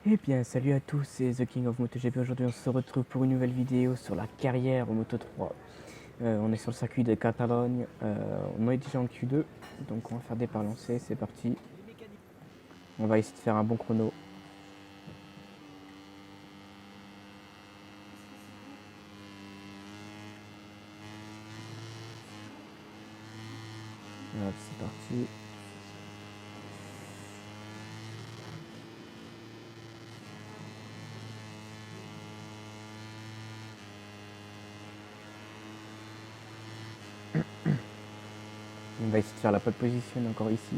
Eh bien, salut à tous, c'est The King of MotoGP. Aujourd'hui, on se retrouve pour une nouvelle vidéo sur la carrière au Moto 3. On est sur le circuit de Catalogne. On est déjà en Q2, donc on va faire des parts lancées. C'est parti. On va essayer de faire un bon chrono. Hop, c'est parti. On va essayer de faire la pole position encore ici.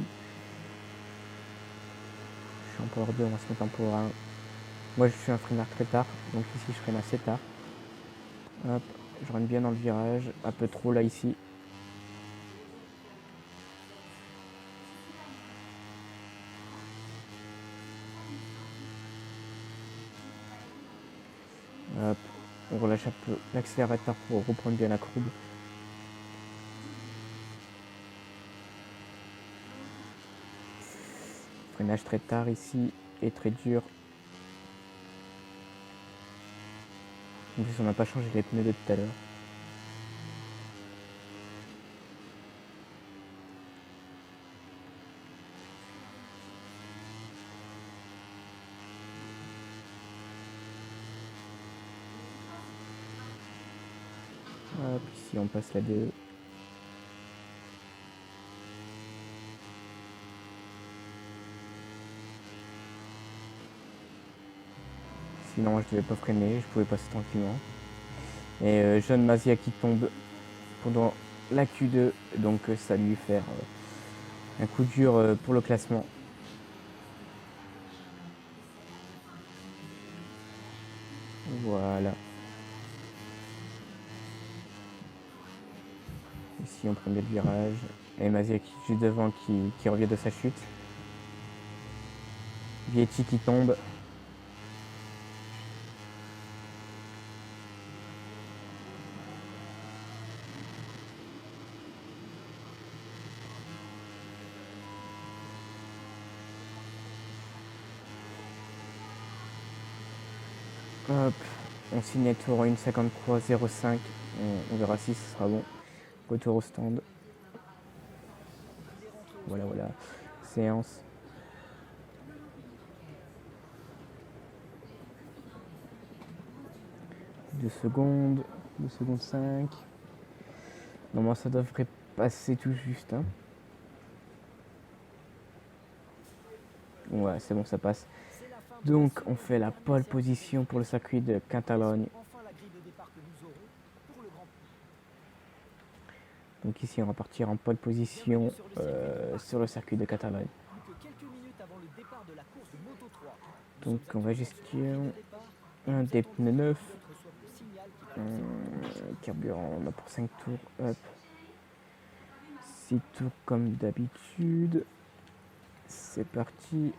Je suis en power 2, on va se mettre en power 1. Moi, je suis un freineur très tard, donc ici, je freine assez tard. Hop, je rentre bien dans le virage. Un peu trop là, ici. Hop, on relâche un peu l'accélérateur pour reprendre bien la courbe. Freinage très tard ici et très dur. En plus, on n'a pas changé les pneus de tout à l'heure. Hop, ici on passe la 2. Sinon, je devais pas freiner, je pouvais passer tranquillement. Et John Mazia qui tombe pendant la Q2, donc ça lui faire un coup dur pour le classement. Voilà. Ici on prend le virage. Et Mazia qui est juste devant qui revient de sa chute. Vietti qui tombe. Hop, on signe tour 1,53,05. On verra si ce sera bon. Retour au stand. Voilà, voilà. Séance. 2 secondes. 2 secondes 5. Normalement, ça devrait passer tout juste. Hein. Ouais, c'est bon, ça passe. Donc, on fait la pole position pour le circuit de Catalogne. Donc ici, on va partir en pole position sur le circuit de Catalogne. Donc, on va gestion un des pneus neufs. Carburant, on a pour 5 tours. Hop. 6 tours comme d'habitude. C'est parti.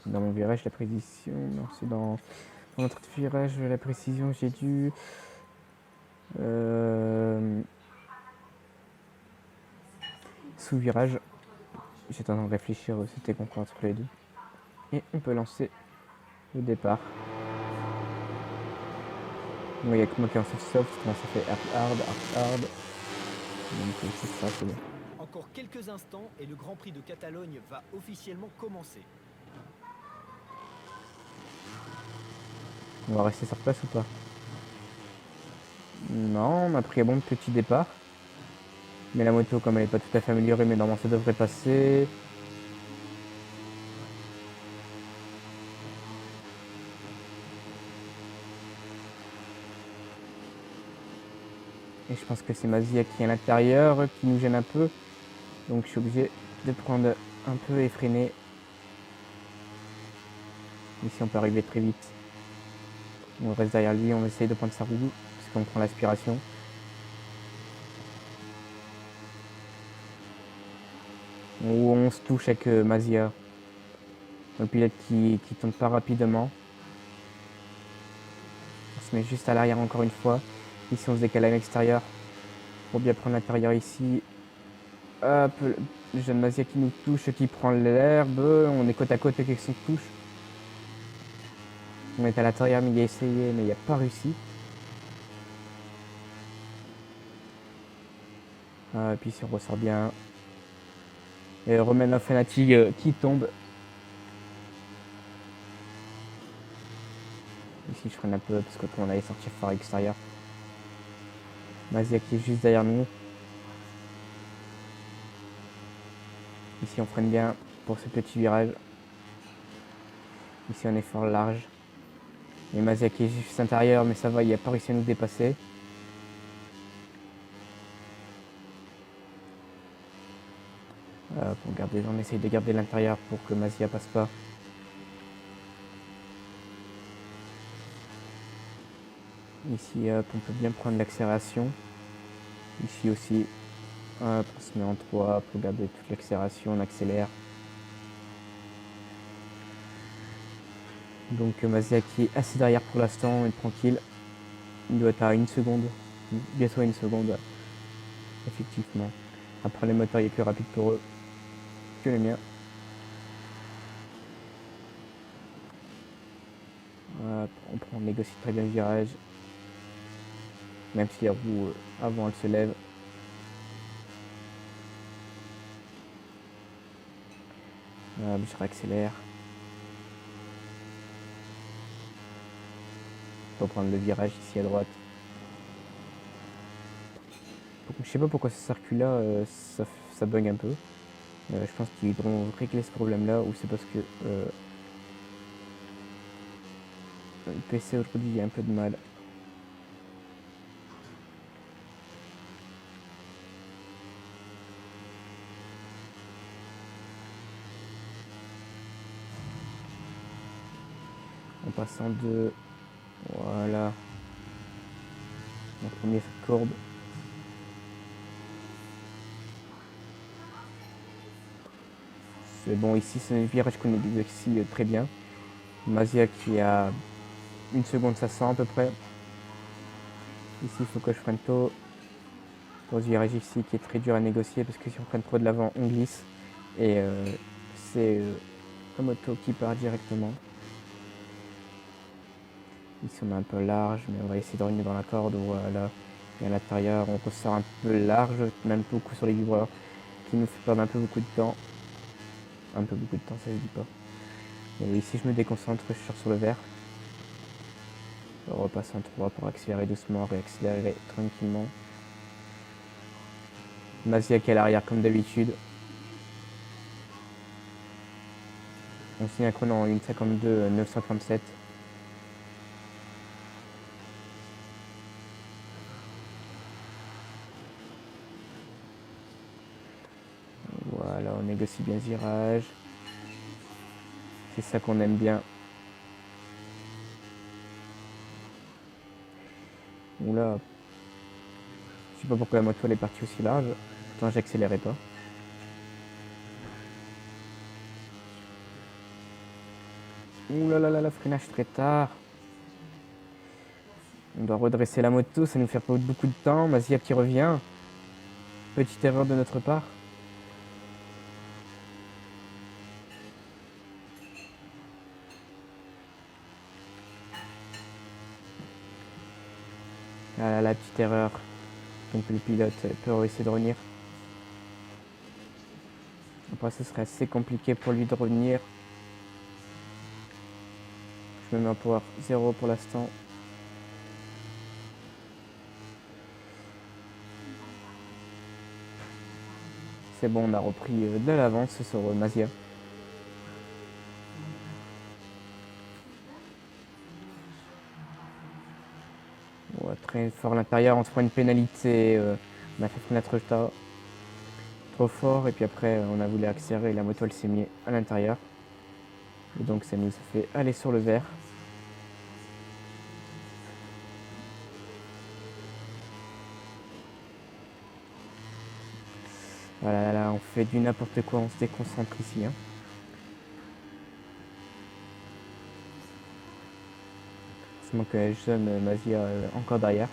Dans mon virage, la précision. Non, c'est dans notre virage, la précision, j'ai dû. Sous virage. J'étais en train de réfléchir, c'était conclu entre les deux. Et on peut lancer le départ. Bon, il n'y a que moi qui en soft, comment ça fait hard. Donc c'est ça, c'est bon. Encore quelques instants et le Grand Prix de Catalogne va officiellement commencer. On va rester sur place ou pas? Non, on a pris un bon petit départ. Mais la moto, comme elle n'est pas tout à fait améliorée, mais normalement ça devrait passer. Et je pense que c'est Mazia qui est à l'intérieur, qui nous gêne un peu. Donc je suis obligé de prendre un peu et freiner. Ici on peut arriver très vite. On reste derrière lui, on essaye de prendre sa roue, parce qu'on prend l'aspiration. Ou on se touche avec Mazia. Le pilote qui tourne pas rapidement. On se met juste à l'arrière encore une fois. Ici on se décale à l'extérieur pour bien prendre l'intérieur ici. Hop, le jeune Mazia qui nous touche, qui prend l'herbe. On est côte à côte avec son touche. On est à l'intérieur, mais il a essayé, mais il n'a pas réussi. Et puis si on ressort bien. Et remène la fanatique qui tombe. Ici je freine un peu parce que on allait sortir fort à l'extérieur. Mazia qui est juste derrière nous. Ici on freine bien pour ce petit virage. Ici on est fort large. Et Mazia qui est juste à l'intérieur, mais ça va, il n'a pas réussi à nous dépasser. On essaye de garder l'intérieur pour que Mazia passe pas. Ici hop, on peut bien prendre l'accélération. Ici aussi, hop, on se met en 3 pour garder toute l'accélération, on accélère. Donc Mazia qui est assis derrière pour l'instant, est tranquille. Il doit être à 1 seconde, bientôt à 1 seconde, effectivement. Après les moteurs, il est plus rapide pour eux que les miens. On négocie très bien le virage. Même si les roues avant elles se lèvent. Je réaccélère. Pour prendre le virage ici à droite. Je sais pas pourquoi ce circuit là ça bug un peu. Je pense qu'ils vont régler ce problème là, ou c'est parce que le PC aujourd'hui a un peu de mal. En passant de... Voilà. Mon premier courbe. C'est bon, ici c'est un virage qu'on négocie très bien. Mazia qui a 1 seconde 500 à peu près. Ici il faut que je freine tôt. Pour ce virage ici qui est très dur à négocier parce que si on freine trop de l'avant on glisse. Et c'est la moto qui part directement. Ici on est un peu large, mais on va essayer de revenir dans la corde. Voilà. Et à l'intérieur on ressort un peu large, même beaucoup sur les vibreurs, qui nous fait perdre un peu beaucoup de temps. Un peu beaucoup de temps, ça je dis pas. Et ici je me déconcentre, je sors sur le vert. Je repasse en 3 pour accélérer doucement, réaccélérer tranquillement. Mazia qui est à l'arrière comme d'habitude. On signe un chrono en 1,52 937. Voilà, on négocie bien ce virage. C'est ça qu'on aime bien. Oula. Je sais pas pourquoi la moto elle est partie aussi large. Pourtant j'accélérais pas. Ouh là là là, freinage très tard. On doit redresser la moto, ça nous fait pas beaucoup de temps. Mazia qui revient. Petite erreur de notre part. Ah là, la petite erreur. Donc le pilote peut essayer de revenir. Après ce serait assez compliqué pour lui de revenir. Je me mets en power 0 pour l'instant. C'est bon, on a repris de l'avance sur Mazia. Ouais, très fort à l'intérieur, on se prend une pénalité. On a fait freiner notre tas trop fort et puis après on a voulu accélérer et la moto elle s'est mise à l'intérieur. Et donc ça nous a fait aller sur le vert. Voilà, là, on fait du n'importe quoi, on se déconcentre ici. Hein. C'est manque que jeune Mazia encore derrière.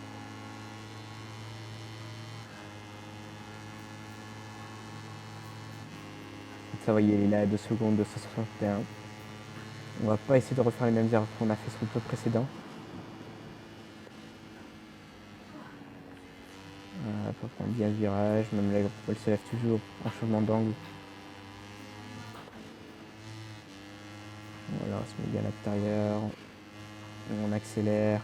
ça, vous voyez, il est à 2 secondes, 261. On va pas essayer de refaire les mêmes erreurs qu'on a fait sur le tour précédent. Pour prendre bien le virage, même là, elle se lève toujours en changement d'angle. Voilà, on se met bien à l'intérieur. On accélère.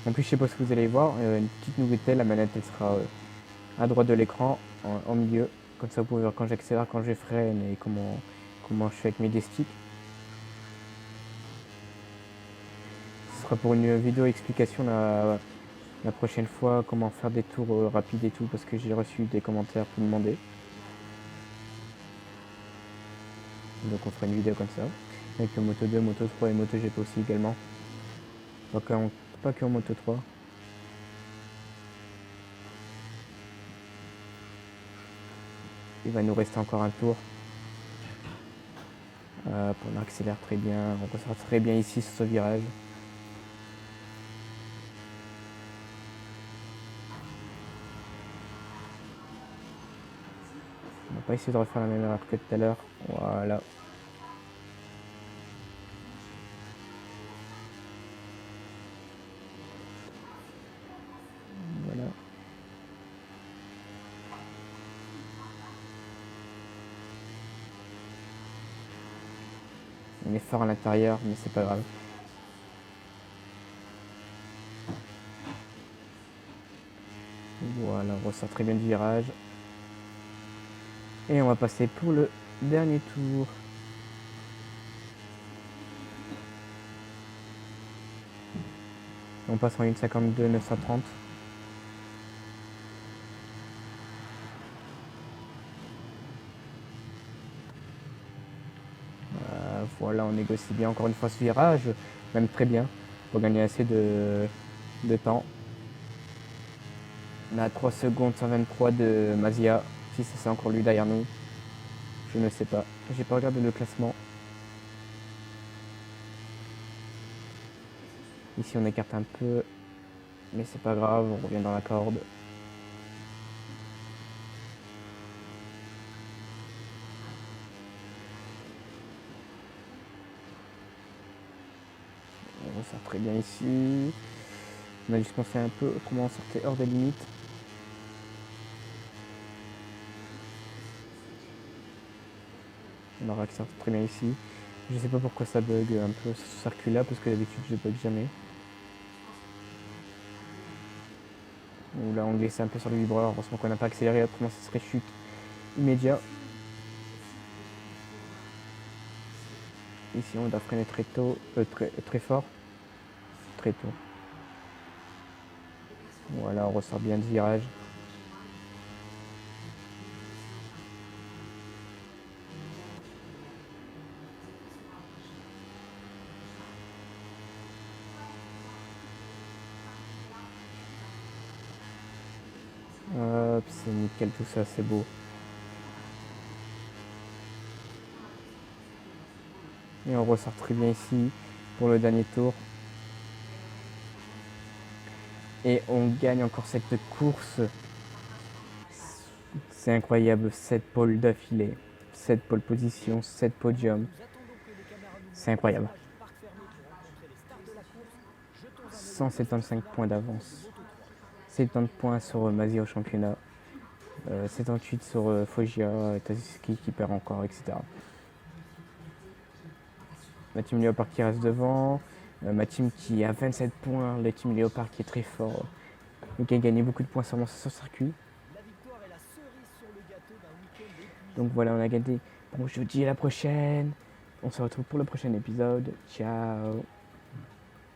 En plus, je sais pas si vous allez voir, une petite nouveauté, la manette elle sera à droite de l'écran, en milieu. Comme ça, vous pouvez voir quand j'accélère, quand je freine et comment je fais avec mes deux sticks. Ce sera pour une vidéo explication la prochaine fois, comment faire des tours rapides et tout, parce que j'ai reçu des commentaires pour me demander. Donc on fera une vidéo comme ça, avec Moto 2, Moto 3 et Moto GP aussi également. Pas que en Moto 3. Il va nous rester encore un tour. On accélère très bien, on ressort très bien ici sur ce virage. On va pas essayer de refaire la même erreur que tout à l'heure. Voilà. Voilà. On est fort à l'intérieur, mais c'est pas grave. Voilà, on ressort très bien du virage. Et on va passer pour le dernier tour. On passe en 1,52 930. Voilà, on négocie bien encore une fois ce virage, même très bien, pour gagner assez de temps. On a 3 secondes 123 de Mazia, si c'est encore lui derrière nous, je ne sais pas, j'ai pas regardé le classement. Ici on écarte un peu, mais c'est pas grave, on revient dans la corde. On sort très bien ici. On a juste pensé un peu, autrement on sortait hors des limites. On aura qui sort très bien ici. Je sais pas pourquoi ça bug un peu ce circuit là, parce que d'habitude je bug jamais. Là on glissait un peu sur le vibreur, heureusement qu'on n'a pas accéléré, autrement ce serait chute immédiat. Ici on doit freiner très tôt, très fort, très tôt. Voilà, on ressort bien du virage. Hop, c'est nickel tout ça, c'est beau. Et on ressort très bien ici pour le dernier tour. Et on gagne encore cette course. C'est incroyable, 7 pôles d'affilée, 7 pôles positions, 7 podiums. C'est incroyable. 175 points d'avance. 70 points sur Mazia au championnat. 78 sur Foggia, Taziski qui perd encore, etc. Ma team Léopard qui reste devant. Ma team qui a 27 points. La team Léopard qui est très fort. Donc qui a gagné beaucoup de points sur ce circuit. Donc voilà, on a gagné. Bon, je vous dis à la prochaine. On se retrouve pour le prochain épisode. Ciao.